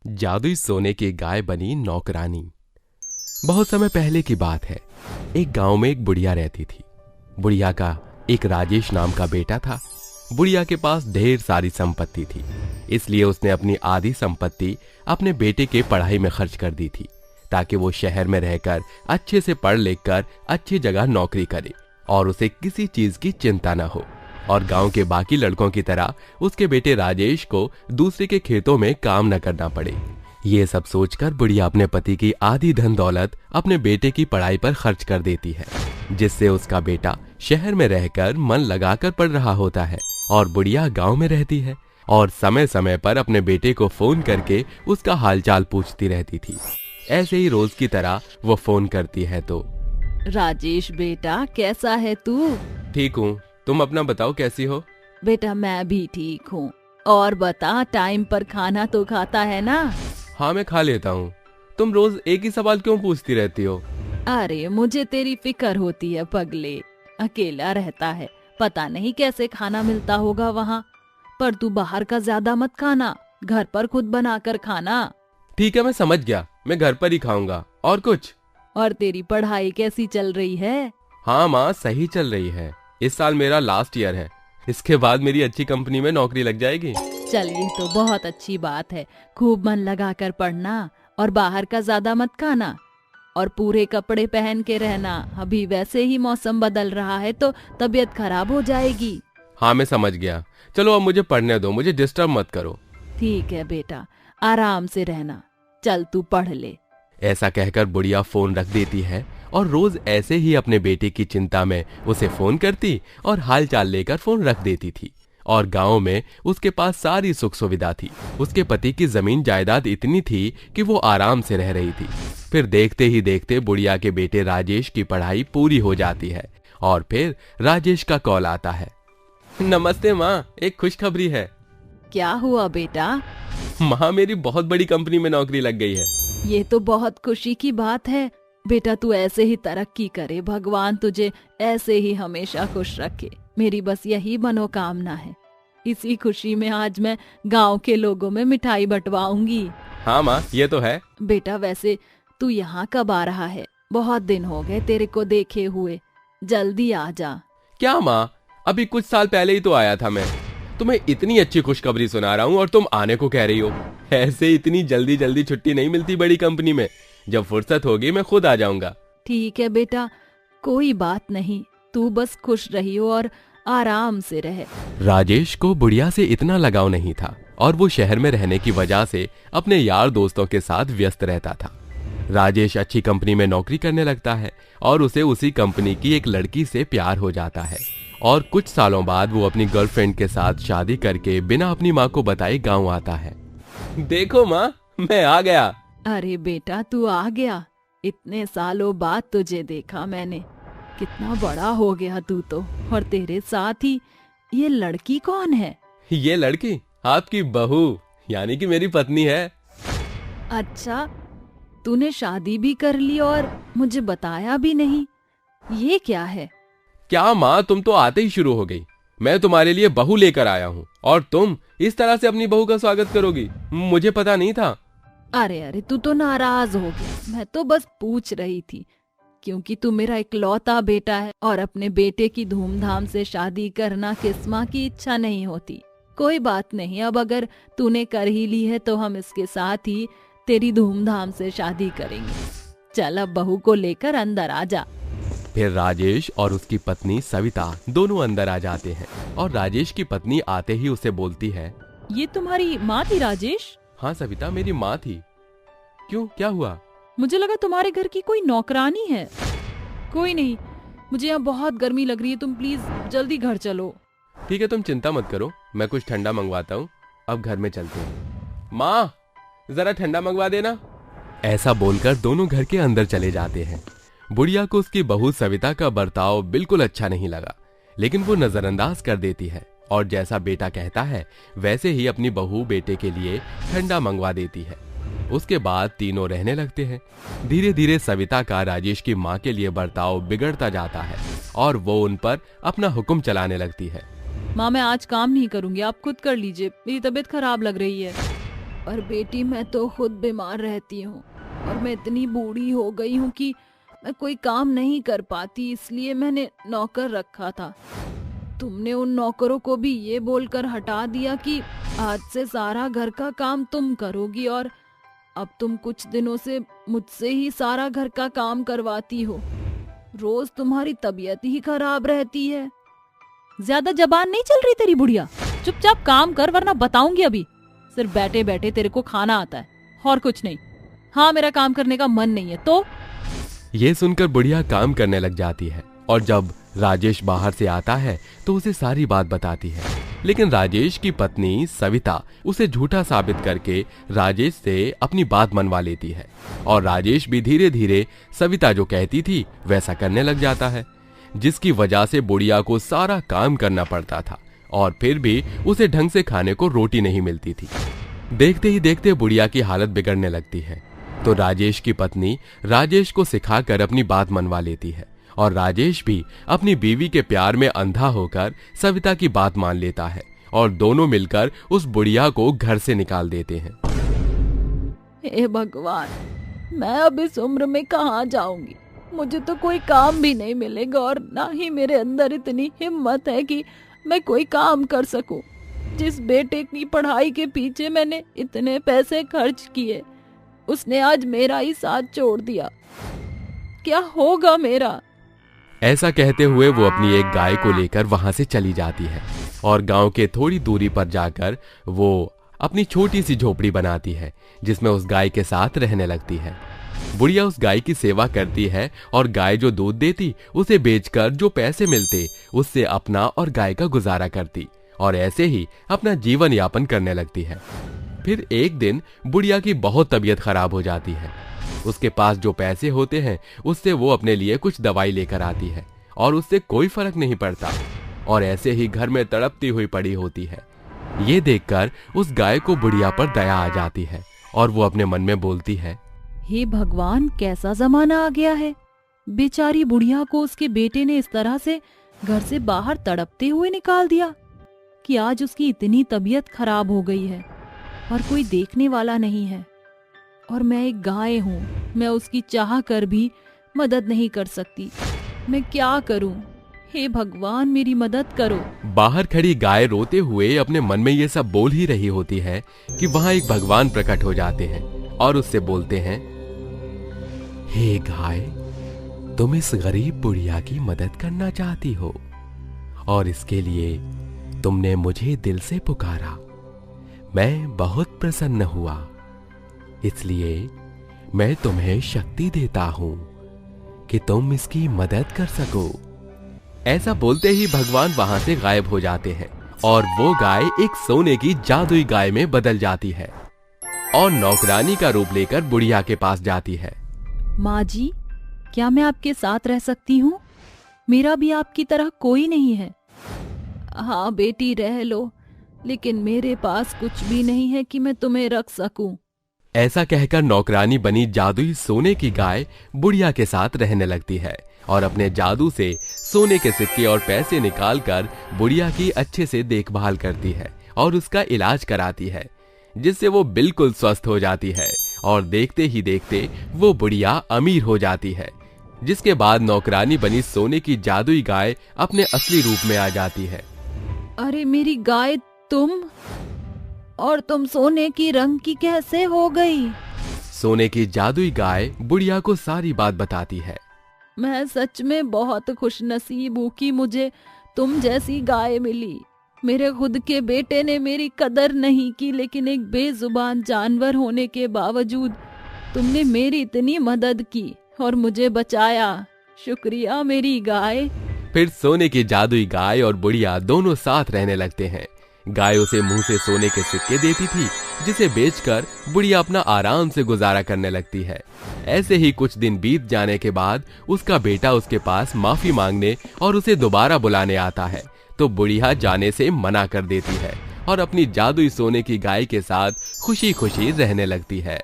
जादुई सोने की गाय बनी नौकरानी। बहुत समय पहले की बात है। एक गांव में एक बुढ़िया रहती थी। बुढ़िया का एक राजेश नाम का बेटा था। बुढ़िया के पास ढेर सारी संपत्ति थी, इसलिए उसने अपनी आधी संपत्ति अपने बेटे के पढ़ाई में खर्च कर दी थी, ताकि वो शहर में रहकर अच्छे से पढ़ लिख कर अच्छी जगह नौकरी करे और उसे किसी चीज की चिंता न हो, और गांव के बाकी लड़कों की तरह उसके बेटे राजेश को दूसरे के खेतों में काम न करना पड़े। ये सब सोचकर बुढ़िया अपने पति की आधी धन दौलत अपने बेटे की पढ़ाई पर खर्च कर देती है, जिससे उसका बेटा शहर में रहकर मन लगाकर पढ़ रहा होता है और बुढ़िया गांव में रहती है और समय समय पर अपने बेटे को फोन करके उसका हालचाल पूछती रहती थी। ऐसे ही रोज की तरह वो फोन करती है तो, राजेश बेटा कैसा है तू? ठीक हूँ, तुम अपना बताओ कैसी हो? बेटा मैं भी ठीक हूँ। और बता, टाइम पर खाना तो खाता है ना? हाँ मैं खा लेता हूँ। तुम रोज एक ही सवाल क्यों पूछती रहती हो? अरे मुझे तेरी फिक्र होती है पगले। अकेला रहता है, पता नहीं कैसे खाना मिलता होगा वहाँ। पर तू बाहर का ज्यादा मत खाना, घर पर खुद बनाकर खाना। ठीक है मैं समझ गया, मैं घर पर ही खाऊंगा। और कुछ? और तेरी पढ़ाई कैसी चल रही है? हाँ माँ सही चल रही है। इस साल मेरा लास्ट ईयर है, इसके बाद मेरी अच्छी कंपनी में नौकरी लग जाएगी। चल ये तो बहुत अच्छी बात है। खूब मन लगाकर पढ़ना और बाहर का ज्यादा मत खाना और पूरे कपड़े पहन के रहना। अभी वैसे ही मौसम बदल रहा है तो तबीयत खराब हो जाएगी। हाँ मैं समझ गया। चलो अब मुझे पढ़ने दो, मुझे डिस्टर्ब मत करो। ठीक है बेटा, आराम से रहना। चल तू पढ़ ले। ऐसा कहकर बुढ़िया फोन रख देती है और रोज ऐसे ही अपने बेटे की चिंता में उसे फोन करती और हालचाल लेकर फोन रख देती थी। और गांव में उसके पास सारी सुख सुविधा थी। उसके पति की जमीन जायदाद इतनी थी कि वो आराम से रह रही थी। फिर देखते ही देखते बुढ़िया के बेटे राजेश की पढ़ाई पूरी हो जाती है और फिर राजेश का कॉल आता है। नमस्ते माँ, एक खुशखबरी है। क्या हुआ बेटा? माँ मेरी बहुत बड़ी कंपनी में नौकरी लग गई है। ये तो बहुत खुशी की बात है बेटा। तू ऐसे ही तरक्की करे, भगवान तुझे ऐसे ही हमेशा खुश रखे। मेरी बस यही मनोकामना है। इसी खुशी में आज मैं गांव के लोगों में मिठाई बंटवाऊंगी। हाँ माँ ये तो है। बेटा वैसे तू यहाँ कब आ रहा है? बहुत दिन हो गए तेरे को देखे हुए। जल्दी आ जा। क्या माँ, अभी कुछ साल पहले ही तो आया था मैं। तुम्हें इतनी अच्छी खुशखबरी सुना रहा हूँ और तुम आने को कह रही हो। ऐसे इतनी जल्दी जल्दी छुट्टी नहीं मिलती बड़ी कंपनी में। जब फुर्सत होगी मैं खुद आ जाऊंगा। ठीक है बेटा, कोई बात नहीं। तू बस खुश रही हो और आराम से रहे। राजेश को बुढ़िया से इतना लगाव नहीं था और वो शहर में रहने की वजह से अपने यार दोस्तों के साथ व्यस्त रहता था। राजेश अच्छी कंपनी में नौकरी करने लगता है और उसे उसी कंपनी की एक लड़की से प्यार हो जाता है और कुछ सालों बाद वो अपनी गर्लफ्रेंड के साथ शादी करके बिना अपनी माँ को बताए गाँव आता है। देखो माँ, मैं आ गया। अरे बेटा तू आ गया। इतने सालों बाद तुझे देखा मैंने। कितना बड़ा हो गया तू तो। और तेरे साथ ही ये लड़की कौन है? ये लड़की आपकी बहू यानी कि मेरी पत्नी है। अच्छा, तूने शादी भी कर ली और मुझे बताया भी नहीं। ये क्या है? क्या माँ, तुम तो आते ही शुरू हो गई। मैं तुम्हारे लिए बहू लेकर आया हूँ और तुम इस तरह से अपनी बहू का स्वागत करोगी? मुझे पता नहीं था। अरे अरे तू तो नाराज हो गया। मैं तो बस पूछ रही थी, क्योंकि तू मेरा इकलौता बेटा है और अपने बेटे की धूमधाम से शादी करना किस माँ की इच्छा नहीं होती। कोई बात नहीं, अब अगर तूने कर ही ली है तो हम इसके साथ ही तेरी धूमधाम से शादी करेंगे। चल अब बहू को लेकर अंदर आ जा। फिर राजेश और उसकी पत्नी सविता दोनों अंदर आ जाते हैं और राजेश की पत्नी आते ही उसे बोलती है, ये तुम्हारी माँ थी राजेश? हाँ सविता, मेरी माँ थी। क्यों, क्या हुआ? मुझे लगा तुम्हारे घर की कोई नौकरानी है। कोई नहीं, मुझे यहाँ बहुत गर्मी लग रही है। तुम प्लीज जल्दी घर चलो। ठीक है तुम चिंता मत करो, मैं कुछ ठंडा मंगवाता हूँ। अब घर में चलते हैं। माँ जरा ठंडा मंगवा देना। ऐसा बोलकर दोनों घर के अंदर चले जाते हैं। बुढ़िया को उसकी बहू सविता का बर्ताव बिल्कुल अच्छा नहीं लगा, लेकिन वो नजरअंदाज कर देती है और जैसा बेटा कहता है वैसे ही अपनी बहू बेटे के लिए ठंडा मंगवा देती है। उसके बाद तीनों रहने लगते हैं। धीरे धीरे सविता का राजेश की माँ के लिए बर्ताव बिगड़ता जाता है और वो उन पर अपना हुक्म चलाने लगती है। माँ मैं आज काम नहीं करूंगी, आप खुद कर लीजिए। मेरी तबीयत खराब लग रही है। पर बेटी मैं तो खुद बीमार रहती हूँ और मैं इतनी बूढ़ी हो गई हूँ कि मैं कोई काम नहीं कर पाती, इसलिए मैंने नौकर रखा था। तुमने उन नौकरों को भी ये बोलकर हटा दिया कि आज से सारा घर का काम तुम करोगी, और अब तुम कुछ दिनों से मुझसे ही सारा घर का काम करवाती हो। रोज तुम्हारी तबीयत ही खराब रहती है। ज्यादा जबान नहीं चल रही तेरी बुढ़िया, चुपचाप काम कर वरना बताऊंगी अभी। सिर्फ बैठे बैठे तेरे को खाना आता है और कुछ नहीं। हाँ, मेरा काम करने का मन नहीं है तो। ये सुनकर बुढ़िया काम करने लग जाती है और जब राजेश बाहर से आता है तो उसे सारी बात बताती है। लेकिन राजेश की पत्नी सविता उसे झूठा साबित करके राजेश से अपनी बात मनवा लेती है और राजेश भी धीरे धीरे सविता जो कहती थी वैसा करने लग जाता है, जिसकी वजह से बुढ़िया को सारा काम करना पड़ता था और फिर भी उसे ढंग से खाने को रोटी नहीं मिलती थी। देखते ही देखते बुढ़िया की हालत बिगड़ने लगती है तो राजेश की पत्नी राजेश को सिखाकर अपनी बात मनवा लेती है और राजेश भी अपनी बीवी के प्यार में अंधा होकर सविता की बात मान लेता है और दोनों मिलकर उस बुढ़िया को घर से निकाल देते हैं। हे भगवान, मैं अब इस उम्र में कहाँ जाऊंगी? मुझे तो कोई काम भी नहीं मिलेगा और ना ही मेरे अंदर इतनी हिम्मत है कि मैं कोई काम कर सकूं। जिस बेटे की पढ़ाई के पीछे मैंने इतने पैसे खर्च किए, उसने आज मेरा ही साथ छोड़ दिया। क्या होगा मेरा? ऐसा कहते हुए वो अपनी एक गाय को लेकर वहां से चली जाती है और गांव के थोड़ी दूरी पर जाकर वो अपनी छोटी सी झोपड़ी बनाती है जिसमें उस गाय के साथ रहने लगती है। बुढ़िया उस गाय की सेवा करती है और गाय जो दूध देती उसे बेचकर जो पैसे मिलते उससे अपना और गाय का गुजारा करती और ऐसे ही अपना जीवन यापन करने लगती है। फिर एक दिन बुढ़िया की बहुत तबीयत खराब हो जाती है। उसके पास जो पैसे होते हैं उससे वो अपने लिए कुछ दवाई लेकर आती है और उससे कोई फर्क नहीं पड़ता और ऐसे ही घर में तड़पती हुई पड़ी होती है। ये देखकर उस गाय को बुढ़िया पर दया आ जाती है और वो अपने मन में बोलती है, हे भगवान, कैसा जमाना आ गया है। बेचारी बुढ़िया को उसके बेटे ने इस तरह से घर से बाहर तड़पते हुए निकाल दिया कि आज उसकी इतनी तबीयत खराब हो गई है और कोई देखने वाला नहीं है। और मैं एक गाय हूँ, मैं उसकी चाह कर भी मदद नहीं कर सकती। मैं क्या करूँ? हे भगवान, मेरी मदद करो। बाहर खड़ी गाय रोते हुए अपने मन में ये सब बोल ही रही होती है कि वहां एक भगवान प्रकट हो जाते हैं और उससे बोलते हैं, हे गाय, तुम इस गरीब बुढ़िया की मदद करना चाहती हो और इसके लिए तुमने मुझे दिल से पुकारा। मैं बहुत प्रसन्न हुआ, इसलिए मैं तुम्हें शक्ति देता हूं कि तुम इसकी मदद कर सको। ऐसा बोलते ही भगवान वहां से गायब हो जाते हैं और वो गाय एक सोने की जादुई गाय में बदल जाती है और नौकरानी का रूप लेकर बुढ़िया के पास जाती है। माँ जी, क्या मैं आपके साथ रह सकती हूँ? मेरा भी आपकी तरह कोई नहीं है। हाँ बेटी, रह लो, लेकिन मेरे पास कुछ भी नहीं है कि मैं तुम्हें रख सकूं। ऐसा कहकर नौकरानी बनी जादुई सोने की गाय बुढ़िया के साथ रहने लगती है और अपने जादू से सोने के सिक्के और पैसे निकालकर बुढ़िया की अच्छे से देखभाल करती है और उसका इलाज कराती है, जिससे वो बिल्कुल स्वस्थ हो जाती है और देखते ही देखते वो बुढ़िया अमीर हो जाती है। जिसके बाद नौकरानी बनी सोने की जादुई गाय अपने असली रूप में आ जाती है। अरे मेरी गाय, तुम सोने की रंग की कैसे हो गई? सोने की जादुई गाय बुढ़िया को सारी बात बताती है। मैं सच में बहुत खुशनसीब हूँ कि मुझे तुम जैसी गाय मिली। मेरे खुद के बेटे ने मेरी कदर नहीं की, लेकिन एक बेजुबान जानवर होने के बावजूद तुमने मेरी इतनी मदद की और मुझे बचाया। शुक्रिया मेरी गाय। फिर सोने की जादुई गाय और बुढ़िया दोनों साथ रहने लगते हैं। गाय उसे मुंह से सोने के सिक्के देती थी, जिसे बेचकर बुढ़िया अपना आराम से गुजारा करने लगती है। ऐसे ही कुछ दिन बीत जाने के बाद उसका बेटा उसके पास माफी मांगने और उसे दोबारा बुलाने आता है, तो बुढ़िया जाने से मना कर देती है और अपनी जादुई सोने की गाय के साथ खुशी खुशी रहने लगती है।